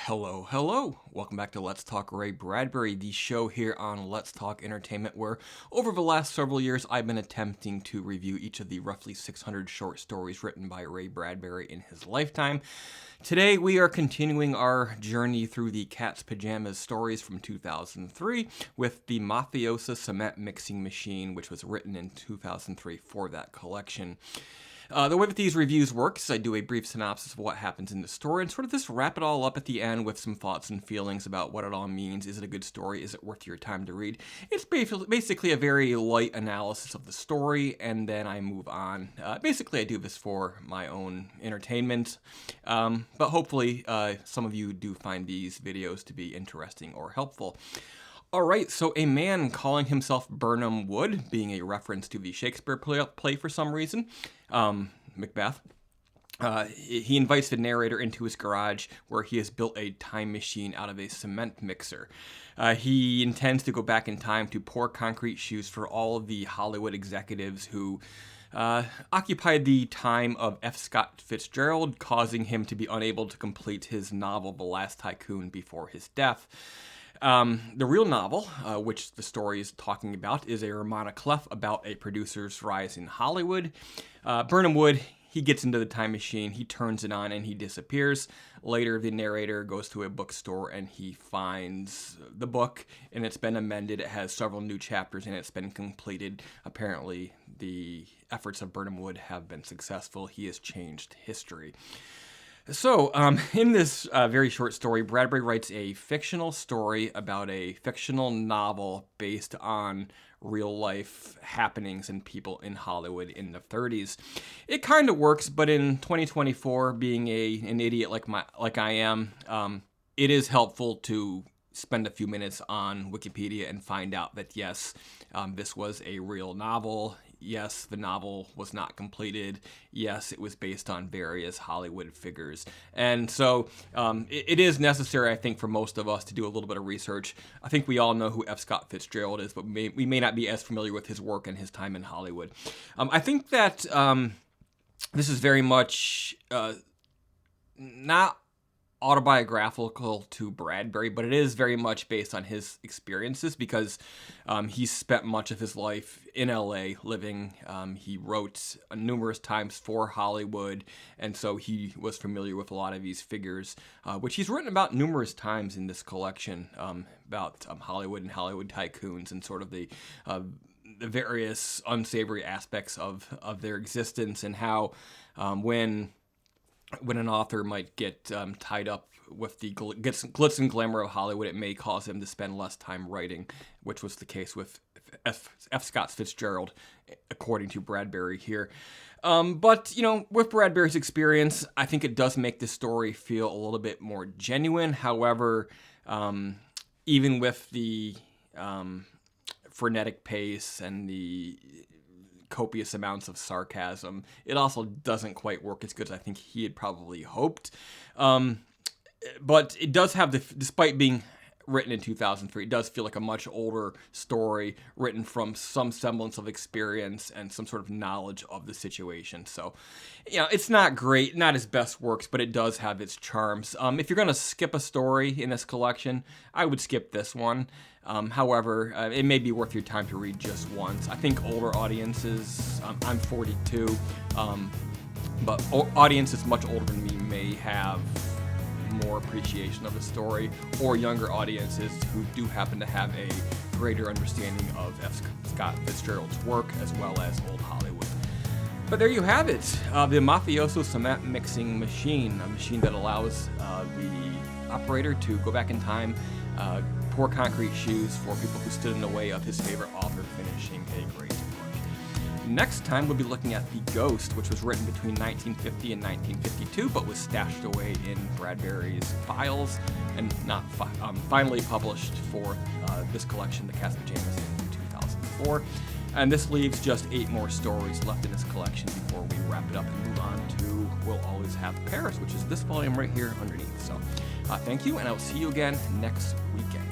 Hello, hello. Welcome back to Let's Talk Ray Bradbury, the show here on Let's Talk Entertainment, where over the last several years I've been attempting to review each of the roughly 600 short stories written by Ray Bradbury in his lifetime. Today we are continuing our journey through the Cat's Pajamas stories from 2003 with the Mafioso cement mixing machine, which was written in 2003 for that collection. The way that these reviews work is I do a brief synopsis of what happens in the story and sort of just wrap it all up at the end with some thoughts and feelings about what it all means. Is it a good story? Is it worth your time to read? It's basically a very light analysis of the story, and then I move on. Basically, I do this for my own entertainment, but hopefully some of you do find these videos to be interesting or helpful. Alright, so a man calling himself Birnam Wood, being a reference to the Shakespeare play for some reason, Macbeth, he invites the narrator into his garage where he has built a time machine out of a cement mixer. He intends to go back in time to pour concrete shoes for all of the Hollywood executives who occupied the time of F. Scott Fitzgerald, causing him to be unable to complete his novel, The Last Tycoon, before his death. The real novel, which the story is talking about, is a roman à clef about a producer's rise in Hollywood. Birnam Wood, he gets into the time machine, he turns it on, and he disappears. Later, the narrator goes to a bookstore and he finds the book, and it's been amended. It has several new chapters and it's been completed. Apparently, the efforts of Birnam Wood have been successful. He has changed history. So, in this very short story, Bradbury writes a fictional story about a fictional novel based on real-life happenings and people in Hollywood in the 30s. It kind of works, but in 2024, being an idiot like I am, it is helpful to spend a few minutes on Wikipedia and find out that, yes, this was a real novel. Yes, the novel was not completed. Yes, it was based on various Hollywood figures. And so it is necessary, I think, for most of us to do a little bit of research. I think we all know who F. Scott Fitzgerald is, but we may not be as familiar with his work and his time in Hollywood. I think that this is very much not autobiographical to Bradbury, but it is very much based on his experiences because he spent much of his life in LA living. He wrote numerous times for Hollywood, and so he was familiar with a lot of these figures, which he's written about numerous times in this collection, about Hollywood and Hollywood tycoons and sort of the various unsavory aspects of their existence, and how when an author might get tied up with the glitz and glamour of Hollywood, it may cause him to spend less time writing, which was the case with F. Scott Fitzgerald, according to Bradbury here. But, with Bradbury's experience, I think it does make the story feel a little bit more genuine. However, even with the frenetic pace and the copious amounts of sarcasm, it also doesn't quite work as good as I think he had probably hoped. But it does have, despite being written in 2003, it does feel like a much older story written from some semblance of experience and some sort of knowledge of the situation. So, it's not great, not his best works, but it does have its charms. If you're going to skip a story in this collection, I would skip this one. However, it may be worth your time to read just once. I think older audiences, I'm 42, but audiences much older than me may have more appreciation of the story, or younger audiences who do happen to have a greater understanding of F. Scott Fitzgerald's work as well as old Hollywood. But there you have it, the Mafioso cement mixing machine, a machine that allows the operator to go back in time, pour concrete shoes for people who stood in the way of his favorite author finishing a great book. Next time, we'll be looking at The Ghost, which was written between 1950 and 1952, but was stashed away in Bradbury's files and not finally published for this collection, The Cat's Pajamas, in 2004. And this leaves just 8 more stories left in this collection before we wrap it up and move on to We'll Always Have Paris, which is this volume right here underneath. So thank you, and I'll see you again next weekend.